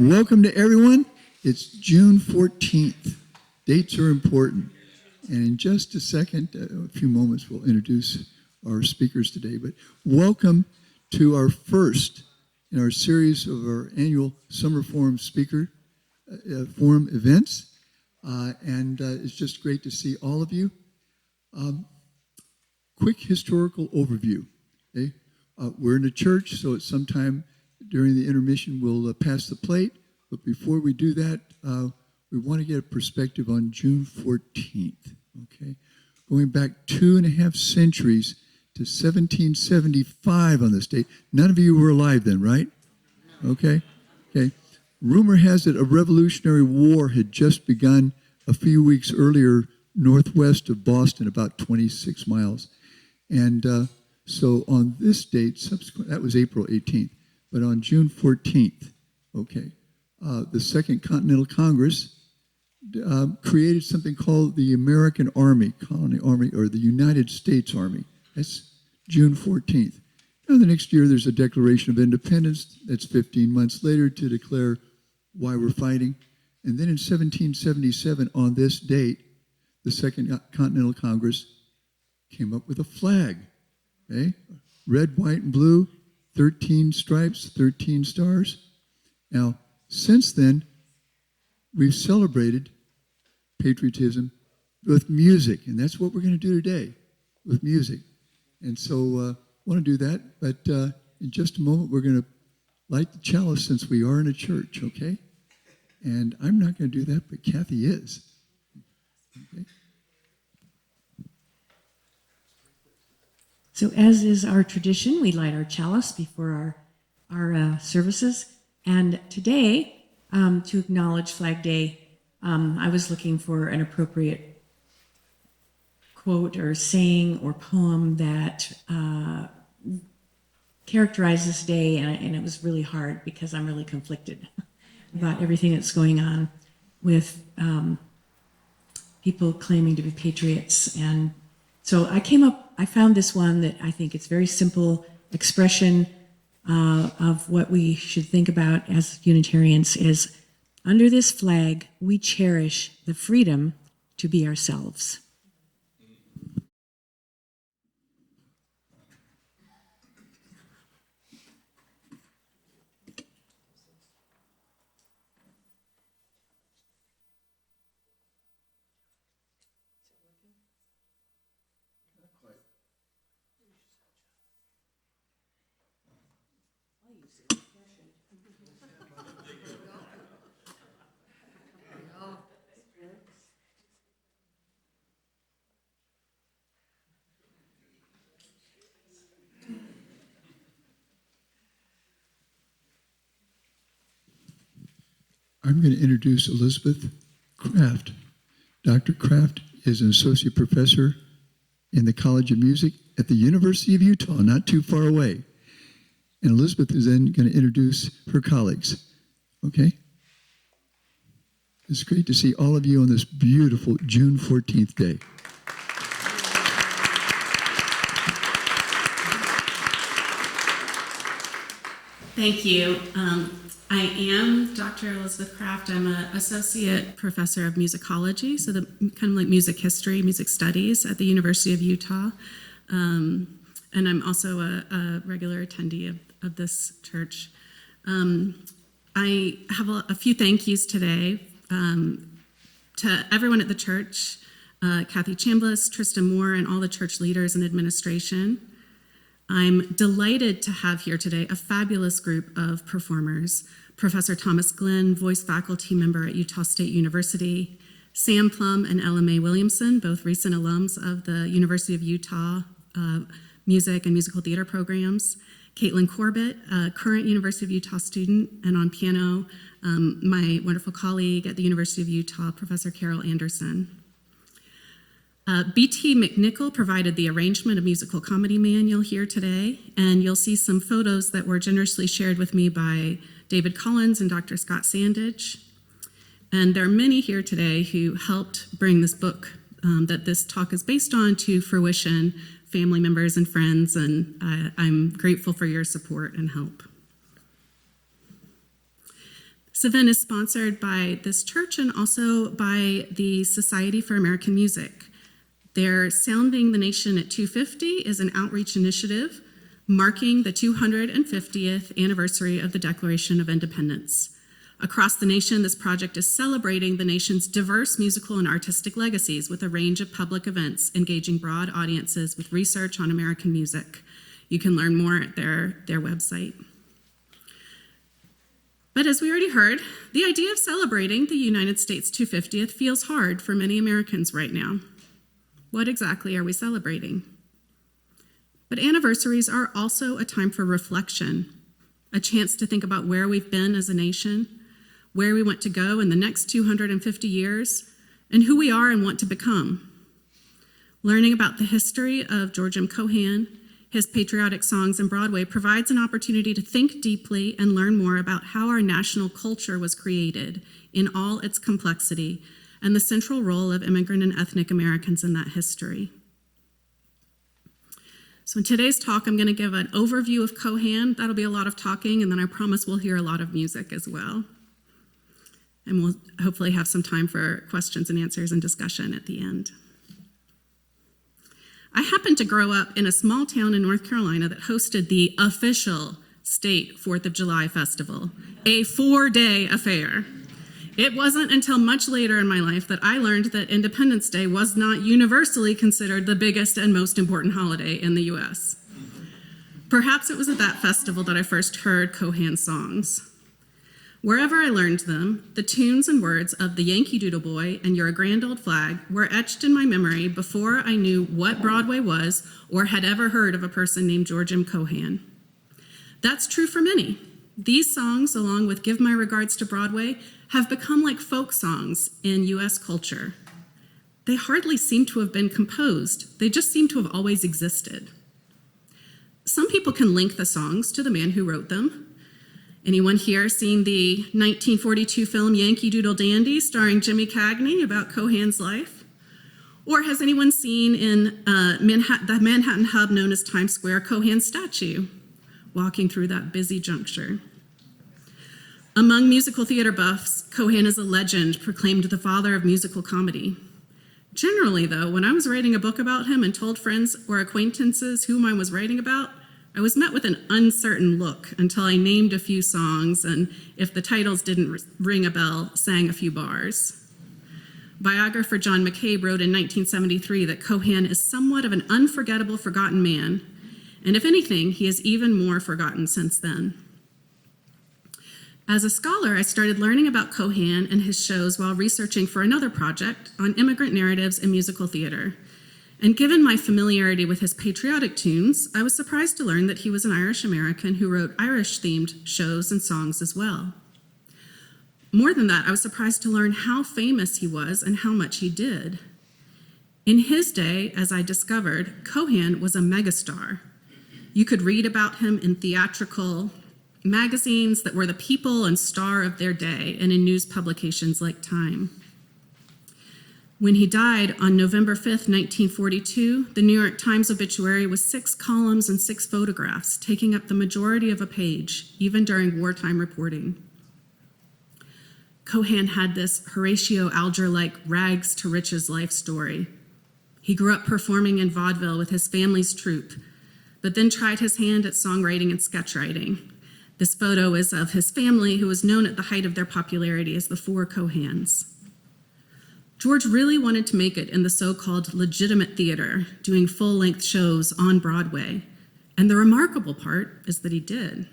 Welcome to everyone. It's June 14th. Dates are important. And in just a second, a few moments, we'll introduce our speakers today. But welcome to our first in our series of our annual Summer Forum Speaker Forum events. It's just great to see all of you. Quick historical overview. Okay? We're in a church, so at some time during the intermission, we'll pass the plate. But before we do that, we want to get a perspective on June 14th. Okay, going back 2.5 centuries to 1775 on this date. None of you were alive then, right? Okay. Rumor has it a Revolutionary War had just begun a few weeks earlier northwest of Boston, about 26 miles. And so on this date, subsequent, that was April 18th, but on June 14th, the Second Continental Congress created something called the American Army, Colony Army, or the United States Army. That's June 14th. Now the next year there's a Declaration of Independence. That's 15 months later to declare why we're fighting. And then in 1777, on this date, the Second Continental Congress came up with a flag. Okay? Red, white, and blue, 13 stripes, 13 stars. Now, since then, we've celebrated patriotism with music, and that's what we're going to do today, with music. And so I want to do that, but in just a moment, we're going to light the chalice since we are in a church, okay? And I'm not going to do that, but Cathy is. Okay? So as is our tradition, we light our chalice before our services. And today, to acknowledge Flag Day, I was looking for an appropriate quote or saying or poem that characterized this day, and it was really hard because I'm really conflicted about everything that's going on with people claiming to be patriots. And so I found this one that I think it's very simple expression of what we should think about as Unitarians is, under this flag, we cherish the freedom to be ourselves. I'm going to introduce Elizabeth Kraft. Dr. Kraft is an associate professor in the College of Music at the University of Utah, not too far away. And Elizabeth is then going to introduce her colleagues. Okay? It's great to see all of you on this beautiful June 14th day. Thank you. I am Dr. Elizabeth Kraft. I'm an associate professor of musicology, so kind of like music history, music studies at the University of Utah. And I'm also a regular attendee of this church. I have a few thank yous today to everyone at the church, Cathy Chambless, Tristan Moore, and all the church leaders and administration. I'm delighted to have here today a fabulous group of performers. Professor Thomas Glenn, voice faculty member at Utah State University, Sam Plum and Ella Mae Williamson, both recent alums of the University of Utah music and musical theater programs, Caitlin Corbett, a current University of Utah student, and on piano, my wonderful colleague at the University of Utah, Professor Carol Anderson. B.T. McNichol provided the arrangement of musical comedy manual here today, and you'll see some photos that were generously shared with me by David Collins and Dr. Scott Sandage. And there are many here today who helped bring this book that this talk is based on to fruition, family members and friends, and I'm grateful for your support and help. This event is sponsored by this church and also by the Society for American Music. Their Sounding the Nation at 250 is an outreach initiative marking the 250th anniversary of the Declaration of Independence. Across the nation, this project is celebrating the nation's diverse musical and artistic legacies with a range of public events engaging broad audiences with research on American music. You can learn more at their website. But as we already heard, the idea of celebrating the United States 250th feels hard for many Americans right now. What exactly are we celebrating? But anniversaries are also a time for reflection, a chance to think about where we've been as a nation, where we want to go in the next 250 years, and who we are and want to become. Learning about the history of George M. Cohan, his patriotic songs and Broadway provides an opportunity to think deeply and learn more about how our national culture was created in all its complexity and the central role of immigrant and ethnic Americans in that history. So in today's talk, I'm going to give an overview of Cohan. That'll be a lot of talking, and then I promise we'll hear a lot of music as well. And we'll hopefully have some time for questions and answers and discussion at the end. I happened to grow up in a small town in North Carolina that hosted the official state 4th of July festival, a 4-day affair. It wasn't until much later in my life that I learned that Independence Day was not universally considered the biggest and most important holiday in the US. Perhaps it was at that festival that I first heard Cohan's songs. Wherever I learned them, the tunes and words of the Yankee Doodle Boy and You're a Grand Old Flag were etched in my memory before I knew what Broadway was or had ever heard of a person named George M. Cohan. That's true for many. These songs, along with Give My Regards to Broadway, have become like folk songs in US culture. They hardly seem to have been composed. They just seem to have always existed. Some people can link the songs to the man who wrote them. Anyone here seen the 1942 film Yankee Doodle Dandy starring Jimmy Cagney about Cohan's life? Or has anyone seen in the Manhattan hub known as Times Square Cohan's statue walking through that busy juncture? Among musical theater buffs, Cohan is a legend proclaimed the father of musical comedy. Generally, though, when I was writing a book about him and told friends or acquaintances whom I was writing about, I was met with an uncertain look until I named a few songs and, if the titles didn't ring a bell, sang a few bars. Biographer John McCabe wrote in 1973 that Cohan is somewhat of an unforgettable, forgotten man, and if anything, he is even more forgotten since then. As a scholar, I started learning about Cohan and his shows while researching for another project on immigrant narratives in musical theater. And given my familiarity with his patriotic tunes, I was surprised to learn that he was an Irish American who wrote Irish-themed shows and songs as well. More than that, I was surprised to learn how famous he was and how much he did. In his day, as I discovered, Cohan was a megastar. You could read about him in theatrical magazines that were the people and star of their day, and in news publications like Time. When he died on November 5th, 1942, the New York Times obituary was 6 columns and 6 photographs, taking up the majority of a page, even during wartime reporting. Cohan had this Horatio Alger-like rags to riches life story. He grew up performing in vaudeville with his family's troupe, but then tried his hand at songwriting and sketchwriting. This photo is of his family, who was known at the height of their popularity as the Four Cohans. George really wanted to make it in the so-called legitimate theater, doing full-length shows on Broadway, and the remarkable part is that he did.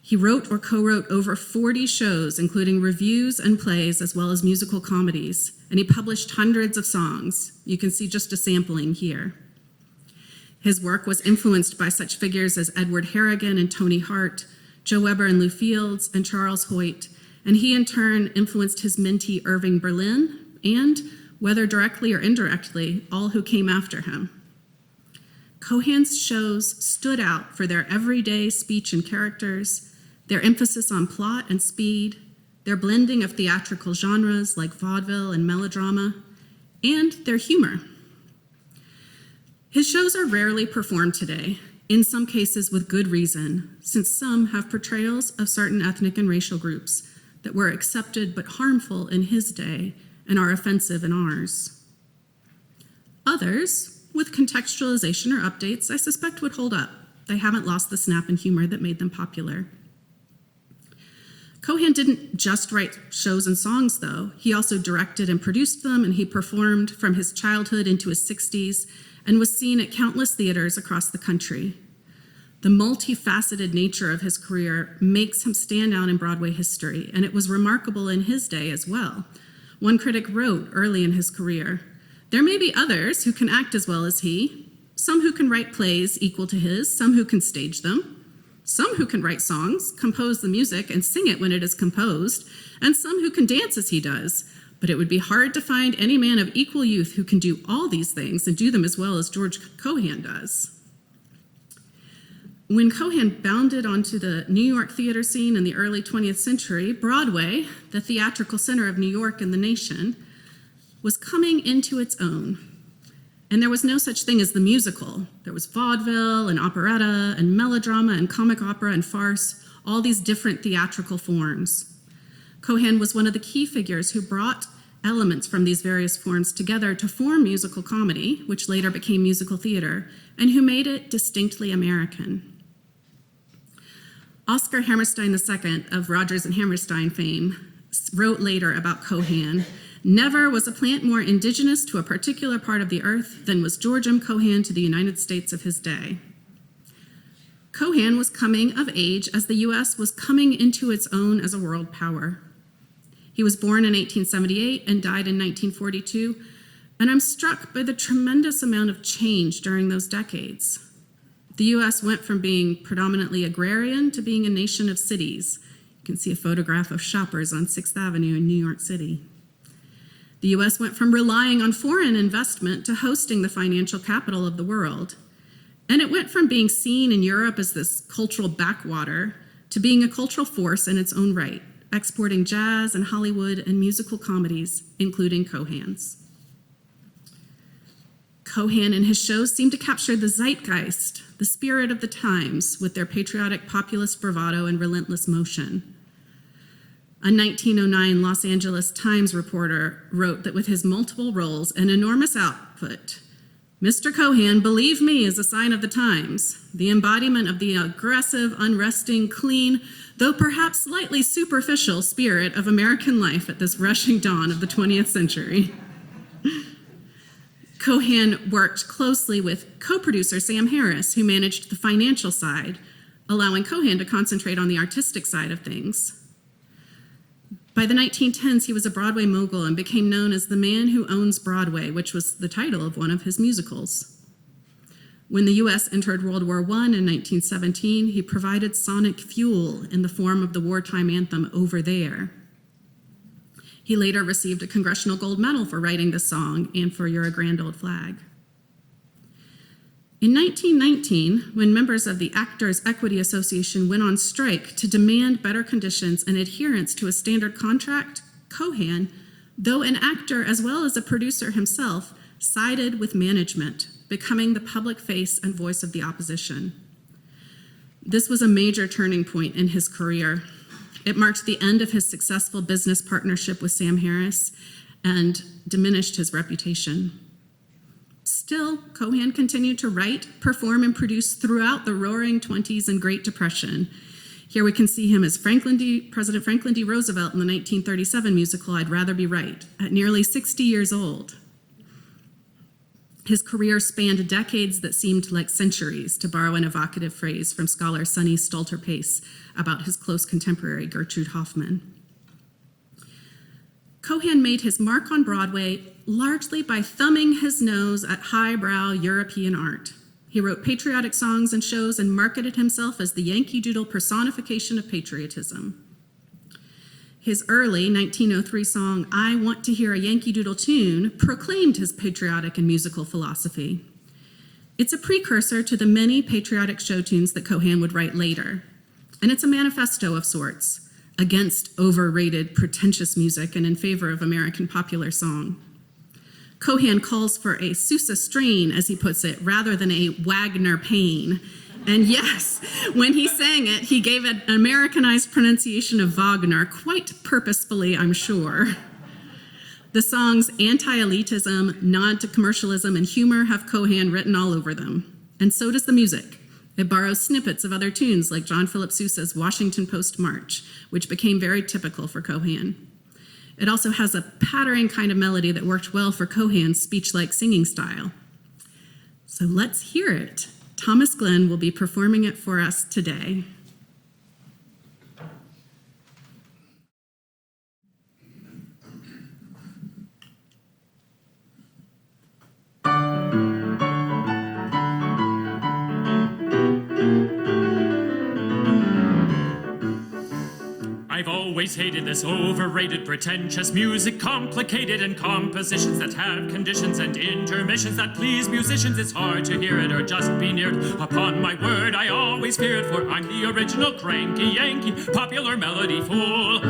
He wrote or co-wrote over 40 shows, including revues and plays, as well as musical comedies, and he published hundreds of songs. You can see just a sampling here. His work was influenced by such figures as Edward Harrigan and Tony Hart, Joe Weber and Lou Fields, and Charles Hoyt, and he in turn influenced his mentee Irving Berlin, and, whether directly or indirectly, all who came after him. Cohan's shows stood out for their everyday speech and characters, their emphasis on plot and speed, their blending of theatrical genres like vaudeville and melodrama, and their humor. His shows are rarely performed today, in some cases with good reason, since some have portrayals of certain ethnic and racial groups that were accepted but harmful in his day and are offensive in ours. Others, with contextualization or updates, I suspect would hold up. They haven't lost the snap and humor that made them popular. Cohan didn't just write shows and songs, though. He also directed and produced them, and he performed from his childhood into his 60s and was seen at countless theaters across the country. The multifaceted nature of his career makes him stand out in Broadway history, and it was remarkable in his day as well. One critic wrote early in his career, "There may be others who can act as well as he, some who can write plays equal to his, some who can stage them, some who can write songs, compose the music, and sing it when it is composed, and some who can dance as he does. But it would be hard to find any man of equal youth who can do all these things and do them as well as George Cohan does." When Cohan bounded onto the New York theater scene in the early 20th century, Broadway, the theatrical center of New York and the nation, was coming into its own. And there was no such thing as the musical. There was vaudeville and operetta and melodrama and comic opera and farce, all these different theatrical forms. Cohan was one of the key figures who brought elements from these various forms together to form musical comedy, which later became musical theater, and who made it distinctly American. Oscar Hammerstein II of Rodgers and Hammerstein fame wrote later about Cohan, "Never was a plant more indigenous to a particular part of the earth than was George M. Cohan to the United States of his day." Cohan was coming of age as the U.S. was coming into its own as a world power. He was born in 1878 and died in 1942, and I'm struck by the tremendous amount of change during those decades. The U.S. went from being predominantly agrarian to being a nation of cities. You can see a photograph of shoppers on 6th Avenue in New York City. The U.S. went from relying on foreign investment to hosting the financial capital of the world. And it went from being seen in Europe as this cultural backwater to being a cultural force in its own right, exporting jazz and Hollywood and musical comedies, including Cohan's. Cohan and his shows seemed to capture the zeitgeist, the spirit of the times, with their patriotic populist bravado and relentless motion. A 1909 Los Angeles Times reporter wrote that with his multiple roles and enormous output, "Mr. Cohan, believe me, is a sign of the times, the embodiment of the aggressive, unresting, clean, though perhaps slightly superficial spirit of American life at this rushing dawn of the 20th century." Cohan worked closely with co-producer Sam Harris, who managed the financial side, allowing Cohan to concentrate on the artistic side of things. By the 1910s, he was a Broadway mogul and became known as the man who owns Broadway, which was the title of one of his musicals. When the U.S. entered World War I in 1917, he provided sonic fuel in the form of the wartime anthem, "Over There." He later received a Congressional Gold Medal for writing the song and for "You're a Grand Old Flag." In 1919, when members of the Actors' Equity Association went on strike to demand better conditions and adherence to a standard contract, Cohan, though an actor as well as a producer himself, sided with management, becoming the public face and voice of the opposition. This was a major turning point in his career. It marked the end of his successful business partnership with Sam Harris and diminished his reputation. Still, Cohan continued to write, perform, and produce throughout the Roaring '20s and Great Depression. Here we can see him as President Franklin D. Roosevelt in the 1937 musical I'd Rather Be Right, at nearly 60 years old. His career spanned decades that seemed like centuries, to borrow an evocative phrase from scholar Sonny Stalter-Pace about his close contemporary Gertrude Hoffman. Cohan made his mark on Broadway largely by thumbing his nose at highbrow European art. He wrote patriotic songs and shows and marketed himself as the Yankee Doodle personification of patriotism. His early 1903 song, "I Want to Hear a Yankee Doodle Tune," proclaimed his patriotic and musical philosophy. It's a precursor to the many patriotic show tunes that Cohan would write later, and it's a manifesto of sorts against overrated, pretentious music and in favor of American popular song. Cohan calls for a Sousa strain, as he puts it, rather than a Wagner pain, And yes, when he sang it, he gave an Americanized pronunciation of Wagner, quite purposefully, I'm sure. The song's anti-elitism, nod to commercialism, and humor have Cohan written all over them. And so does the music. It borrows snippets of other tunes like John Philip Sousa's Washington Post March, which became very typical for Cohan. It also has a pattering kind of melody that worked well for Cohan's speech-like singing style. So let's hear it. Thomas Glenn will be performing it for us today. I've always hated this overrated, pretentious music, complicated and compositions that have conditions and intermissions that please musicians. It's hard to hear it or just be near it. Upon my word, I always fear it, for I'm the original cranky Yankee, popular melody fool.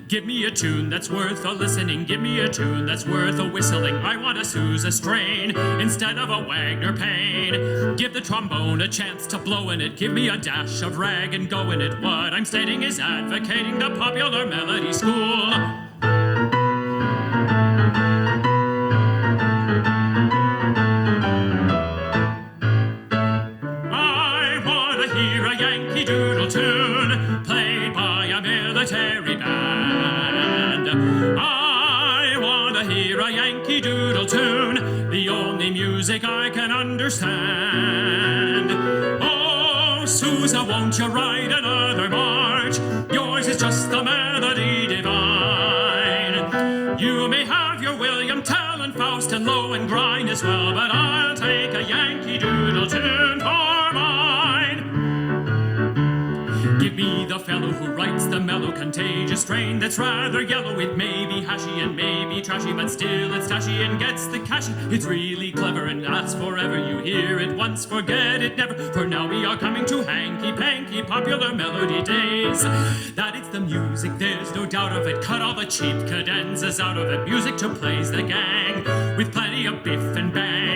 Give me a tune that's worth a listening, give me a tune that's worth a whistling. I want a Sousa strain instead of a Wagner pain. Give the trombone a chance to blow in it, give me a dash of rag and go in it. What I'm stating is advocating the popular melody school. I want to hear a Yankee Doodle tune played by a military band. I want to hear a Yankee Doodle tune, the only music I can understand. Oh, Sousa, won't you write another march? Yours is just the melody divine. You may have your William Tell and Faust and Lohengrin as well, but I'll take a Yankee Doodle tune for mine. Give me the fellow who writes the mellow, contagious strain that's rather yellow. It may be hashy and may be trashy, but still it's dashy and gets the cashy. It's really clever and lasts forever. You hear it once, forget it never. For now we are coming to hanky-panky popular melody days. That it's the music, there's no doubt of it. Cut all the cheap cadenzas out of it. Music to please the gang, with plenty of biff and bang.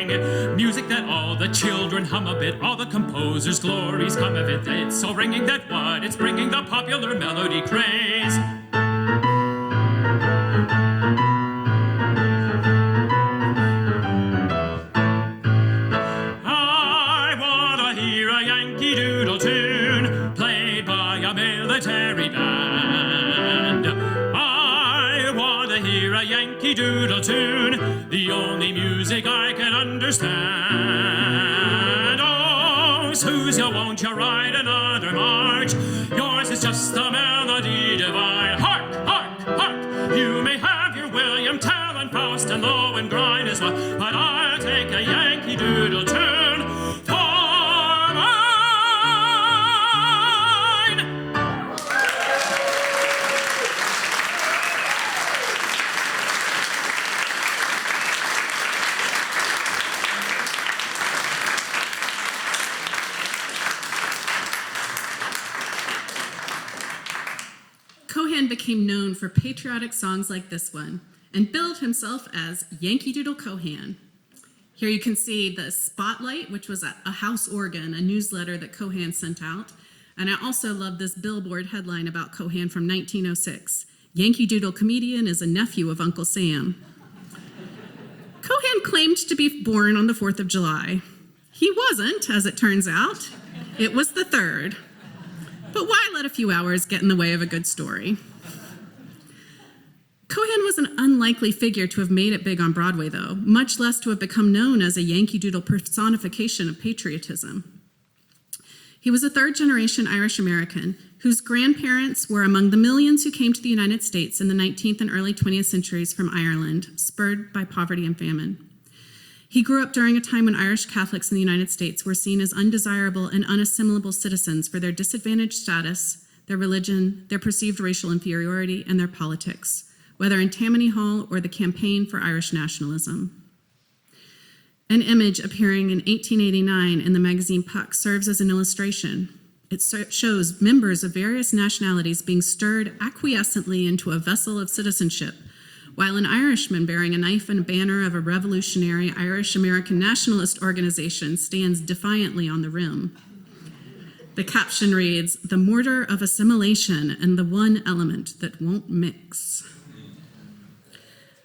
Music that all the children hum a bit. All the composers' glories come of it. It's so ringing that what it's bringing the popular melody craze. I want to hear a Yankee Doodle tune played by a military band. I want to hear a Yankee Doodle tune, the only music I can understand. Oh, Sousa, won't you write another march? Yours is just the melody divine. Hark, hark, hark! You may have your William Tell and Faust and Lohengrin as well, but I'll take a Yankee Doodle tune for mine. Cohan became known for patriotic songs like this one and billed himself as Yankee Doodle Cohan. Here you can see the Spotlight, which was a house organ, a newsletter that Cohan sent out. And I also love this Billboard headline about Cohan from 1906. Yankee Doodle comedian is a nephew of Uncle Sam. Cohan claimed to be born on the 4th of July. He wasn't, as it turns out. It was the 3rd. But why let a few hours get in the way of a good story? Cohan was an unlikely figure to have made it big on Broadway, though, much less to have become known as a Yankee Doodle personification of patriotism. He was a third-generation Irish American whose grandparents were among the millions who came to the United States in the 19th and early 20th centuries from Ireland, spurred by poverty and famine. He grew up during a time when Irish Catholics in the United States were seen as undesirable and unassimilable citizens for their disadvantaged status, their religion, their perceived racial inferiority, and their politics, whether in Tammany Hall or the Campaign for Irish Nationalism. An image appearing in 1889 in the magazine Puck serves as an illustration. It shows members of various nationalities being stirred acquiescently into a vessel of citizenship, while an Irishman bearing a knife and a banner of a revolutionary Irish American nationalist organization stands defiantly on the rim. The caption reads, "The mortar of assimilation and the one element that won't mix."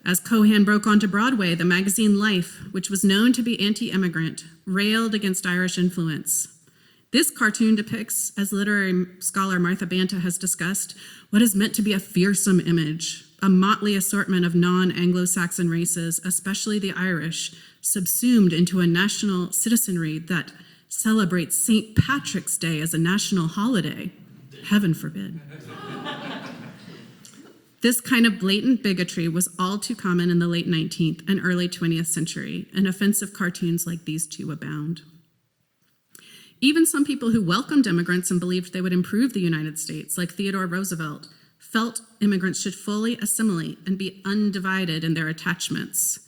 As Cohan broke onto Broadway, the magazine Life, which was known to be anti-immigrant, railed against Irish influence. This cartoon depicts, as literary scholar Martha Banta has discussed, what is meant to be a fearsome image, a motley assortment of non-Anglo-Saxon races, especially the Irish, subsumed into a national citizenry that celebrates St. Patrick's Day as a national holiday. Heaven forbid. This kind of blatant bigotry was all too common in the late 19th and early 20th century, and offensive cartoons like these two abound. Even some people who welcomed immigrants and believed they would improve the United States, like Theodore Roosevelt, felt immigrants should fully assimilate and be undivided in their attachments.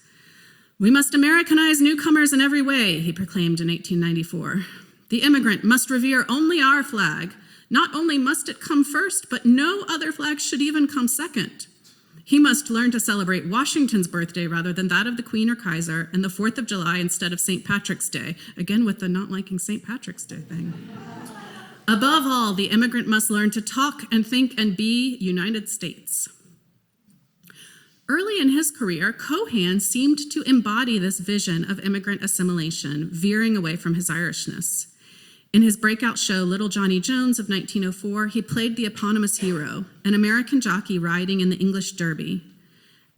"We must Americanize newcomers in every way," he proclaimed in 1894. "The immigrant must revere only our flag. Not only must it come first, but no other flag should even come second. He must learn to celebrate Washington's birthday rather than that of the Queen or Kaiser, and the 4th of July instead of St. Patrick's Day." Again, with the not liking St. Patrick's Day thing. "Above all, the immigrant must learn to talk and think and be United States." Early in his career, Cohan seemed to embody this vision of immigrant assimilation, veering away from his Irishness. In his breakout show, Little Johnny Jones of 1904, he played the eponymous hero, an American jockey riding in the English Derby.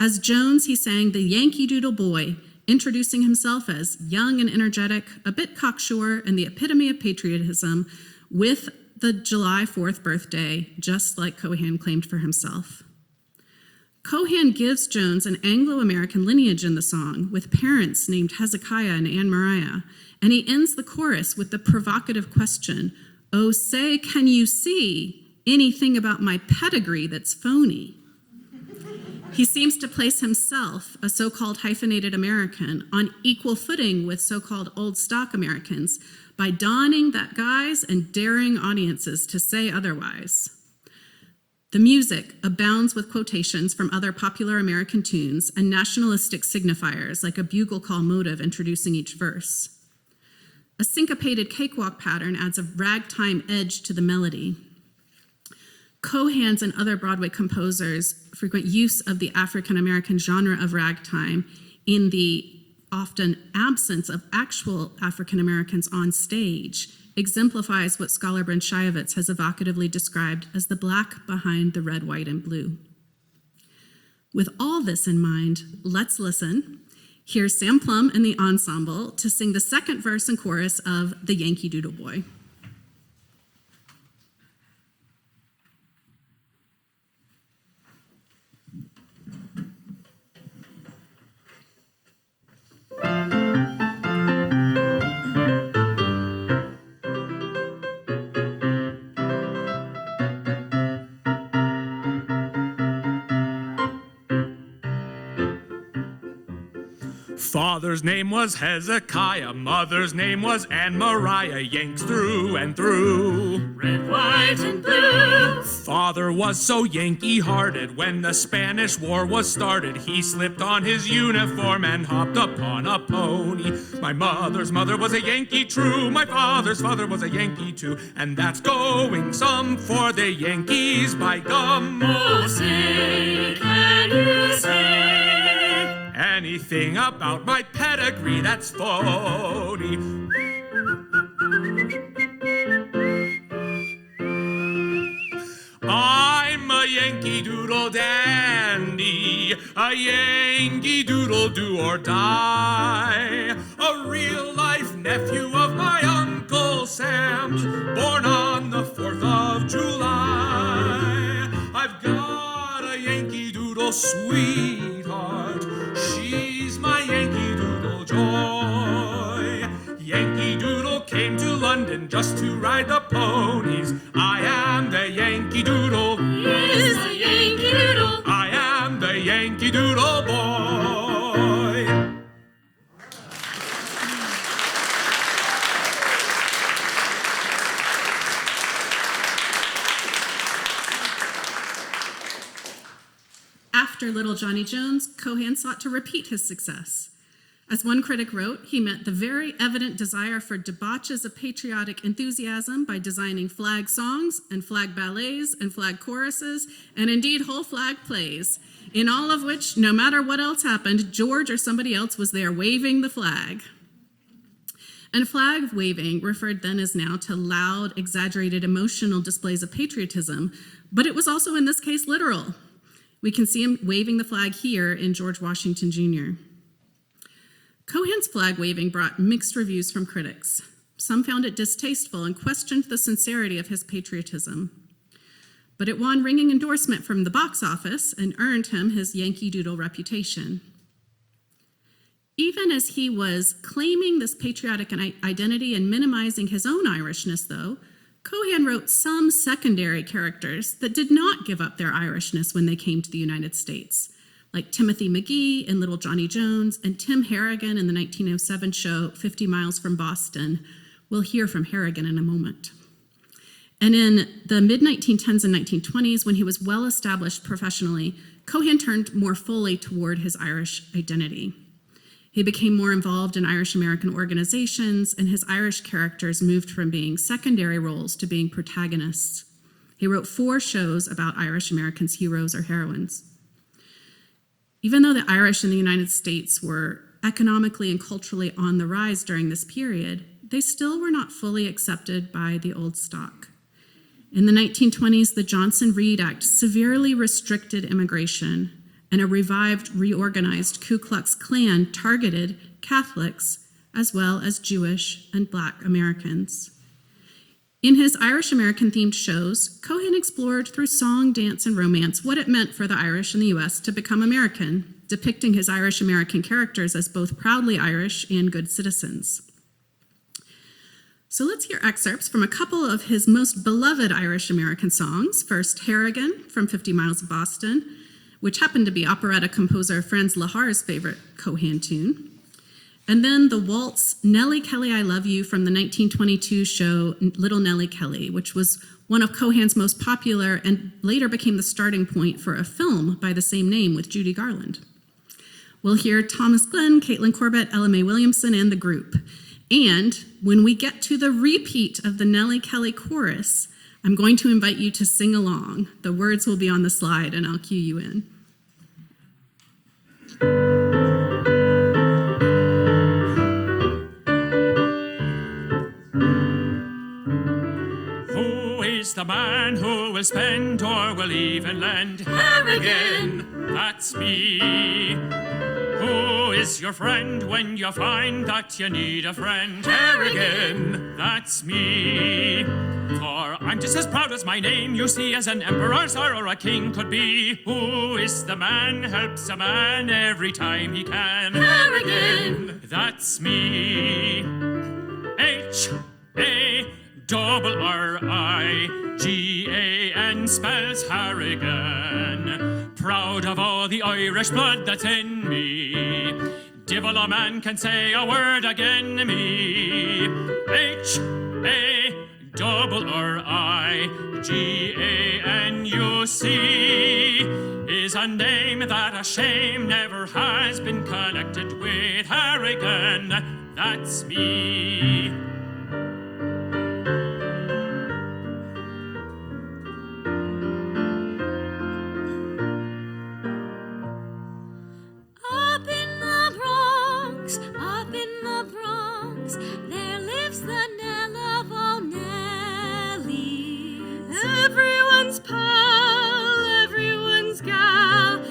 As Jones, he sang the Yankee Doodle Boy, introducing himself as young and energetic, a bit cocksure, and the epitome of patriotism, with the July 4th birthday, just like Cohan claimed for himself. Cohan gives Jones an Anglo-American lineage in the song, with parents named Hezekiah and Anne Mariah, and he ends the chorus with the provocative question, "Oh, say, can you see anything about my pedigree that's phony?" He seems to place himself, a so-called hyphenated American, on equal footing with so-called old stock Americans by donning that guise and daring audiences to say otherwise. The music abounds with quotations from other popular American tunes and nationalistic signifiers like a bugle call motive introducing each verse. A syncopated cakewalk pattern adds a ragtime edge to the melody. Cohan's and other Broadway composers frequent use of the African American genre of ragtime in the often absence of actual African Americans on stage exemplifies what scholar Bryn Shiovitz has evocatively described as the black behind the red, white, and blue. With all this in mind, let's listen. Here's Sam Plum and the ensemble to sing the second verse and chorus of The Yankee Doodle Boy. Father's name was Hezekiah, mother's name was Anne Mariah, Yanks through and through. Red, white, and blue. Father was so Yankee-hearted, when the Spanish War was started, he slipped on his uniform and hopped upon a pony. My mother's mother was a Yankee true, my father's father was a Yankee too, and that's going some for the Yankees, by gum. Oh, say, can you say anything about my pedigree that's phony? I'm a Yankee Doodle dandy, a Yankee Doodle do or die, a real-life nephew of my Uncle Sam, born on the 4th of July. I've got a Yankee Doodle sweetheart, she's my Yankee Doodle joy. Yankee Doodle came to London just to ride the ponies. I am the Yankee Doodle. He is the Yankee Doodle. I am the Yankee Doodle boy. After Little Johnny Jones, Cohan sought to repeat his success. As one critic wrote, he met the very evident desire for debauches of patriotic enthusiasm by designing flag songs and flag ballets and flag choruses, and indeed whole flag plays, in all of which, no matter what else happened, George or somebody else was there waving the flag. And flag waving referred then as now to loud, exaggerated, emotional displays of patriotism, but it was also in this case literal. We can see him waving the flag here in George Washington Jr. Cohan's flag waving brought mixed reviews from critics. Some found it distasteful and questioned the sincerity of his patriotism. But it won ringing endorsement from the box office and earned him his Yankee Doodle reputation. Even as he was claiming this patriotic identity and minimizing his own Irishness, though, Cohan wrote some secondary characters that did not give up their Irishness when they came to the United States, like Timothy McGee in Little Johnny Jones and Tim Harrigan in the 1907 show 50 Miles from Boston. We'll hear from Harrigan in a moment. And in the mid-1910s and 1920s, when he was well established professionally, Cohan turned more fully toward his Irish identity. He became more involved in Irish American organizations, and his Irish characters moved from being secondary roles to being protagonists. He wrote 4 shows about Irish Americans' heroes or heroines. Even though the Irish in the United States were economically and culturally on the rise during this period, they still were not fully accepted by the old stock. In the 1920s, the Johnson-Reed Act severely restricted immigration, and a revived, reorganized Ku Klux Klan targeted Catholics as well as Jewish and Black Americans. In his Irish American themed shows, Cohan explored through song, dance, and romance what it meant for the Irish in the US to become American, depicting his Irish American characters as both proudly Irish and good citizens. So let's hear excerpts from a couple of his most beloved Irish American songs. First, Harrigan from 50 Miles of Boston, which happened to be operetta composer Franz Lahar's favorite Cohan tune. And then the waltz, Nellie Kelly, I Love You, from the 1922 show Little Nellie Kelly, which was one of Cohan's most popular and later became the starting point for a film by the same name with Judy Garland. We'll hear Thomas Glenn, Caitlin Corbett, Ella Mae Williamson, and the group. And when we get to the repeat of the Nellie Kelly chorus, I'm going to invite you to sing along. The words will be on the slide, and I'll cue you in. The man who will spend or will even lend. Harrigan, that's me. Who is your friend when you find that you need a friend? Harrigan, that's me. For I'm just as proud as my name, you see, as an emperor's or a king could be. Who is the man helps a man every time he can? Harrigan, that's me. H-A-R-R-I-G-A-N spells Harrigan. Proud of all the Irish blood that's in me. Divil a man can say a word again me. H-A-R-R-I-G-A-N, you see, is a name that a shame never has been connected with. Harrigan, that's me. There lives the Nell of all Nellies. Everyone's pal, everyone's gal,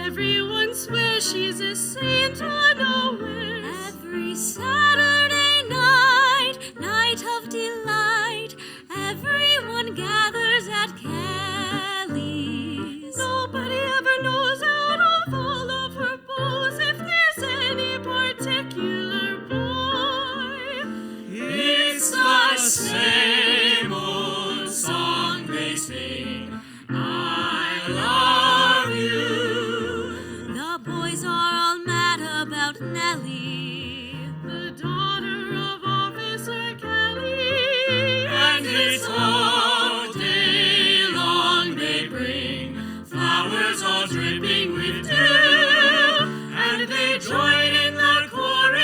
everyone swears she's a saint unawares. Every Saturday night, night of delight, everyone gathers at Kelly's. Nobody ever knows out of all of her beaux if there's any particular boy. It's the same old song they sing, I love you. The boys are all mad about Nellie, the daughter of Officer Kelly. And it's all day long they bring flowers all dripping with dew, and they join in the chorus.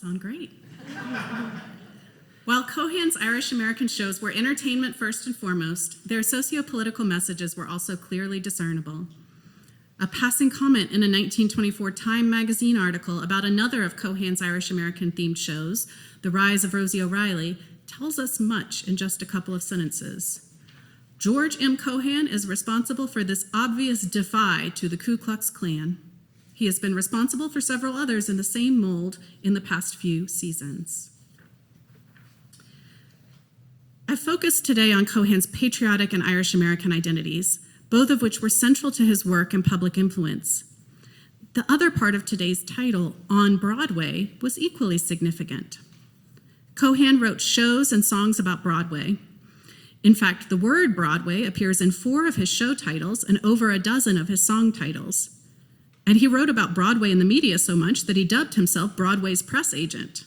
sound great. While Cohan's Irish-American shows were entertainment first and foremost, their socio-political messages were also clearly discernible. A passing comment in a 1924 Time magazine article about another of Cohan's Irish-American themed shows, The Rise of Rosie O'Reilly, tells us much in just a couple of sentences. George M. Cohan is responsible for this obvious defy to the Ku Klux Klan. He has been responsible for several others in the same mold in the past few seasons. I focused today on Cohan's patriotic and Irish-American identities, both of which were central to his work and public influence. The other part of today's title, On Broadway, was equally significant. Cohan wrote shows and songs about Broadway. In fact, the word Broadway appears in 4 of his show titles and over a dozen of his song titles. And he wrote about Broadway in the media so much that he dubbed himself Broadway's press agent.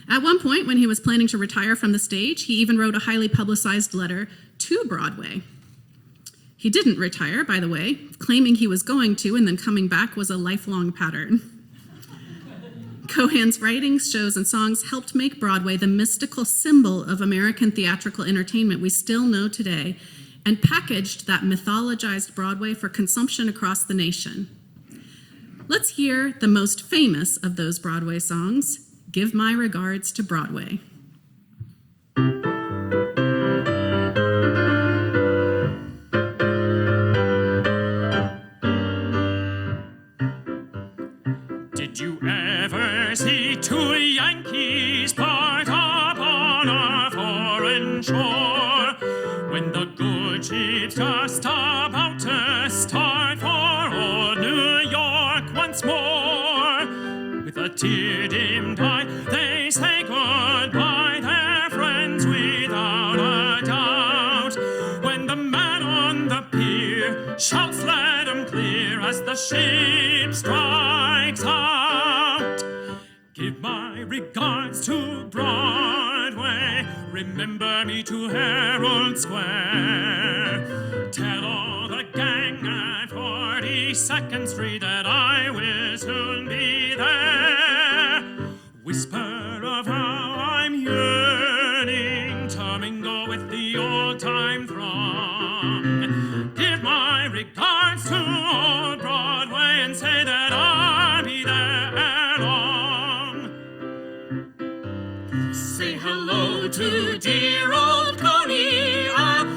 At one point, when he was planning to retire from the stage, he even wrote a highly publicized letter to Broadway. He didn't retire, by the way. Claiming he was going to and then coming back was a lifelong pattern. Cohan's writings, shows, and songs helped make Broadway the mystical symbol of American theatrical entertainment we still know today, and packaged that mythologized Broadway for consumption across the nation. Let's hear the most famous of those Broadway songs, Give My Regards to Broadway. Did you ever see 2 Yankees part up on a foreign shore when the good ship's just about to start for old New York once more? With a tear-dimmed eye, they say goodbye, their friends without a doubt. When the man on the pier shouts, let 'em clear, as the ship strikes out. Give my regards to Broadway, remember me to Herald Square. Tell all the gang at 42nd Street that I will soon be there. Whisper of how I'm yearning to mingle with the old-time throng. Give my regards to old Broadway and say that I'll be there long. Say hello to dear old Coney,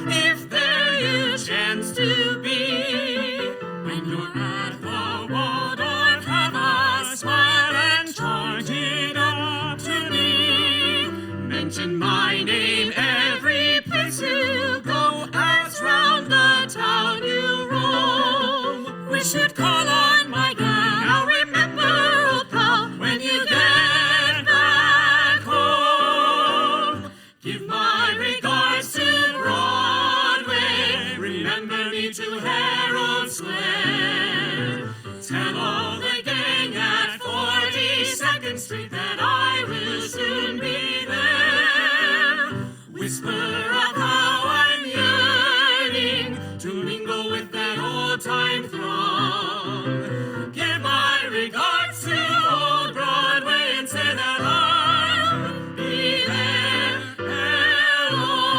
if there you chance to be. When you're at the Waldorf, have a smile and charge it up to me. Mention my name every place you go, as round the town you roam. We should call on my gal. Now remember, old pal, when you get back home. Give my regards to Broadway. Remember me to Herald Square. Tell all the gang at 42nd Street that I will soon be there. Whisper of how I'm yearning to mingle with that old-time throng. Give my regards to old Broadway and say that I'll be there ere long.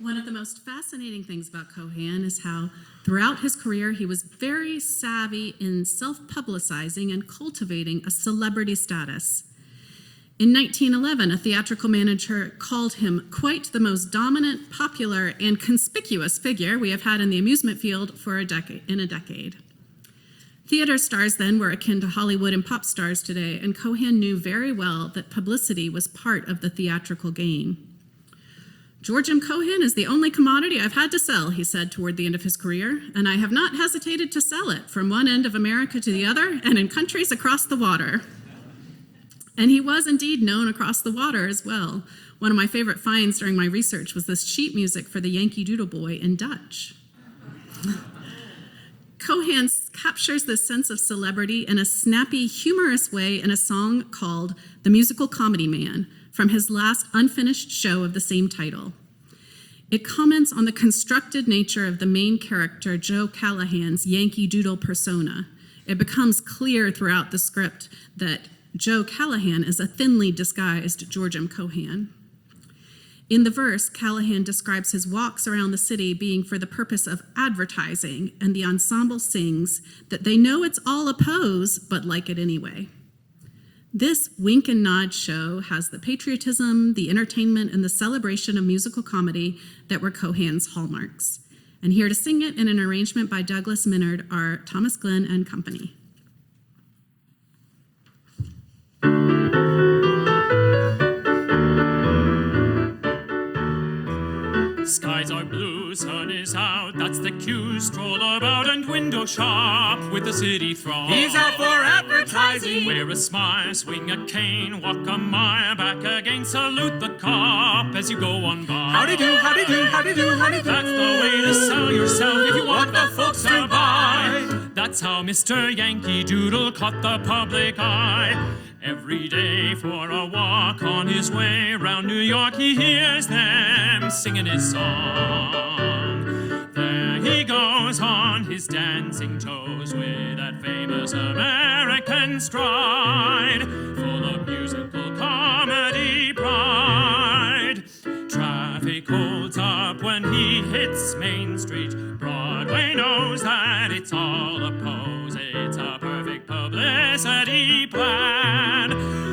One of the most fascinating things about Cohan is how, throughout his career, he was very savvy in self-publicizing and cultivating a celebrity status. In 1911, a theatrical manager called him quite the most dominant, popular, and conspicuous figure we have had in the amusement field for a decade. Theater stars then were akin to Hollywood and pop stars today, and Cohan knew very well that publicity was part of the theatrical game. George M. Cohan is the only commodity I've had to sell, he said toward the end of his career, and I have not hesitated to sell it from one end of America to the other and in countries across the water. And he was indeed known across the water as well. One of my favorite finds during my research was this sheet music for the Yankee Doodle Boy in Dutch. Cohan captures this sense of celebrity in a snappy, humorous way in a song called The Musical Comedy Man from his last unfinished show of the same title. It comments on the constructed nature of the main character, Joe Callahan's Yankee Doodle persona. It becomes clear throughout the script that Joe Callahan is a thinly disguised George M. Cohan. In the verse, Callahan describes his walks around the city being for the purpose of advertising, and the ensemble sings that they know it's all a pose, but like it anyway. This wink and nod show has the patriotism, the entertainment, and the celebration of musical comedy that were Cohan's hallmarks. And here to sing it in an arrangement by Douglas Minard are Thomas Glenn and company. Skies are blue, sun is out, that's the cue. Stroll about and window shop with the city throng. He's out for advertising. Wear a smile, swing a cane, walk a mile, back again, salute the cop as you go on by. Howdy do, howdy do, howdy do, howdy do. That's the way to sell yourself if you want the folks to buy. That's how Mr. Yankee Doodle caught the public eye. Every day for a walk on his way round New York, he hears them singing his song. There he goes on his dancing toes with that famous American stride, full of musical comedy pride. Traffic holds up when he hits Main Street. Broadway knows that it's all a pose. It's a perfect publicity plan.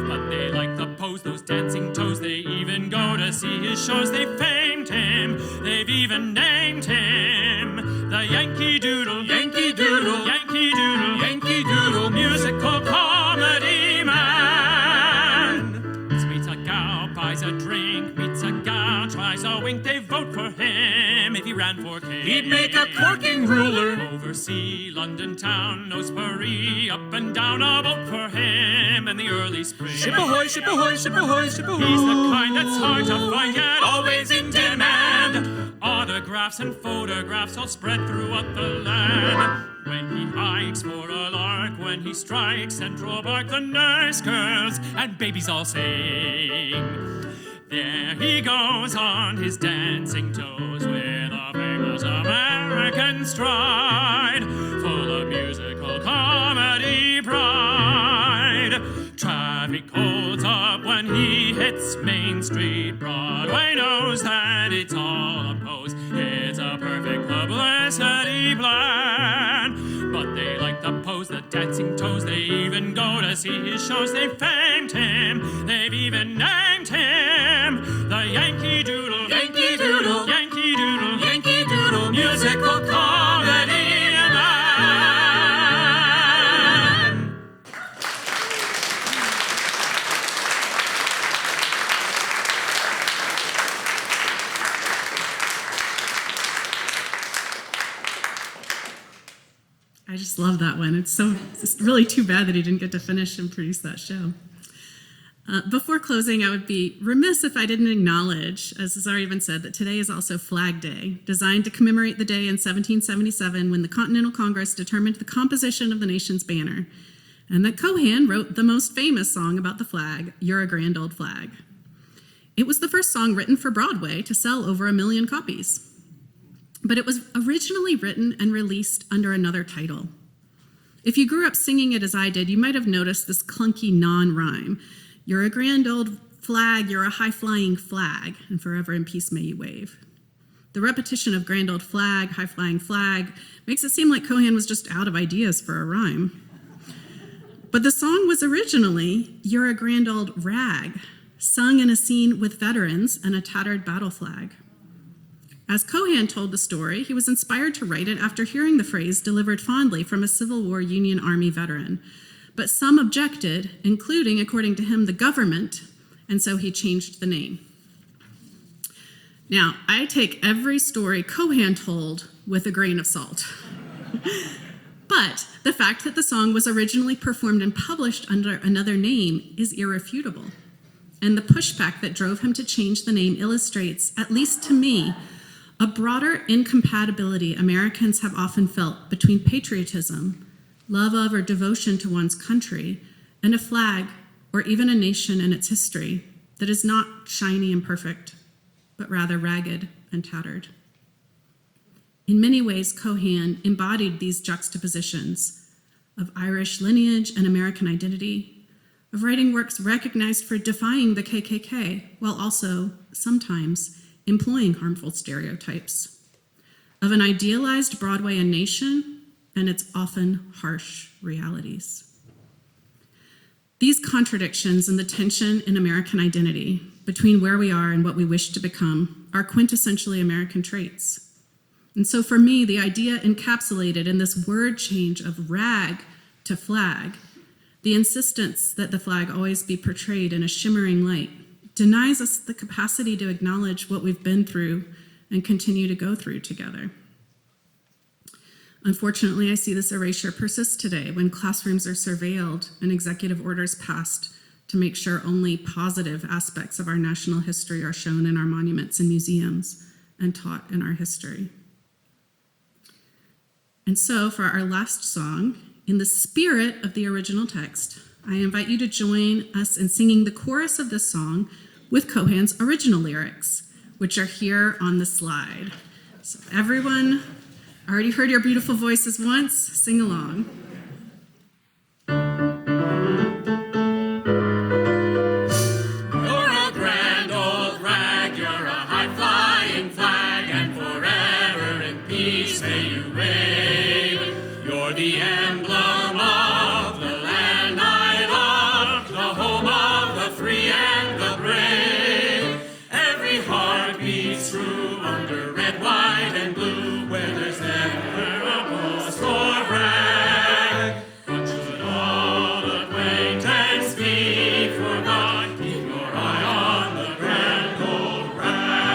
But they like the pose, those dancing toes. They even go to see his shows. They famed him. They've even named him the Yankee Doodle. Yankee Doodle. Yankee Doodle. Yankee Doodle. Musical comedy man. Meets a gal, buys a drink, meets a gal, tries a wink. They vote for him if he ran for king. He'd make a corking ruler. Oversee London town, nose free, up and down, a vote for him in the early spring. Ship ahoy, ship ahoy, ship ahoy, ship ahoy. He's the kind that's hard to find yet Always in demand. Autographs and photographs all spread throughout the land. When he hikes for a lark, when he strikes Central Park, the nurse girls and babies all sing. There he goes on his dancing toes with a famous American stride, full of musical comedy pride. Traffic holds up when he hits Main Street. Broadway knows that it's all a pose. It's a perfect publicity plan. But they like the pose, the dancing toes. They even go to see his shows. They famed him. They've even named him the Yankee Doodle. Yankee Doodle. Yankee Doodle. Yankee Doodle. Musical comedy man. I just love that one. It's really too bad that he didn't get to finish and produce that show. Before closing, I would be remiss if I didn't acknowledge, as has already been said, that today is also Flag Day, designed to commemorate the day in 1777 when the Continental Congress determined the composition of the nation's banner, and that Cohan wrote the most famous song about the flag, You're a Grand Old Flag. It was the first song written for Broadway to sell over 1 million copies. But it was originally written and released under another title. If you grew up singing it as I did, you might have noticed this clunky non-rhyme. You're a grand old flag, you're a high-flying flag, and forever in peace may you wave. The repetition of grand old flag, high-flying flag, makes it seem like Cohan was just out of ideas for a rhyme. But the song was originally You're a Grand Old Rag, sung in a scene with veterans and a tattered battle flag. As Cohan told the story, he was inspired to write it after hearing the phrase delivered fondly from a Civil War Union Army veteran. But some objected, including, according to him, the government, and so he changed the name. Now, I take every story Cohan told with a grain of salt. But the fact that the song was originally performed and published under another name is irrefutable. And the pushback that drove him to change the name illustrates, at least to me, a broader incompatibility Americans have often felt between patriotism, love of or devotion to one's country, and a flag or even a nation and its history. that is not shiny and perfect, but rather ragged and tattered. In many ways, Cohan embodied these juxtapositions of Irish lineage and American identity, of writing works recognized for defying the KKK, while also sometimes employing harmful stereotypes, of an idealized Broadway and nation and its often harsh realities. These contradictions and the tension in American identity between where we are and what we wish to become are quintessentially American traits. And so for me, the idea encapsulated in this word change of rag to flag, the insistence that the flag always be portrayed in a shimmering light, denies us the capacity to acknowledge what we've been through and continue to go through together. Unfortunately, I see this erasure persist today when classrooms are surveilled and executive orders passed to make sure only positive aspects of our national history are shown in our monuments and museums and taught in our history. And so for our last song, in the spirit of the original text, I invite you to join us in singing the chorus of this song with Cohan's original lyrics, which are here on the slide. So everyone, I already heard your beautiful voices once, sing along. You're a grand old rag, you're a high-flying flag, and forever in peace may you wave. You're the emblem of the land I love, the home of the free and the brave. Every heart beats true under red, white, and blue, where there's never a cause for brag. But should all acquaintance be forgot, keep your eye on the grand old rag.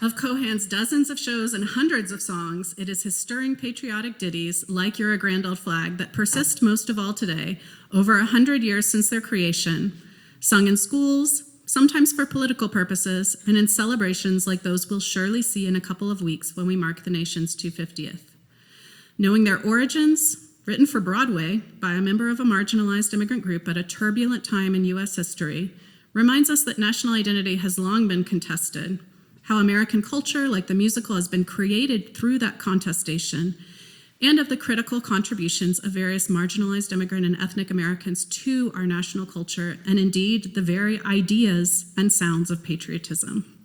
Of Cohan's dozens of shows and hundreds of songs, it is his stirring patriotic ditties, like You're a Grand Old Flag, that persist most of all today, over 100 years since their creation, sung in schools, sometimes for political purposes, and in celebrations like those we'll surely see in a couple of weeks when we mark the nation's 250th. Knowing their origins, written for Broadway by a member of a marginalized immigrant group at a turbulent time in U.S. history, reminds us that national identity has long been contested, how American culture, like the musical, has been created through that contestation, and of the critical contributions of various marginalized immigrant and ethnic Americans to our national culture, and indeed the very ideas and sounds of patriotism.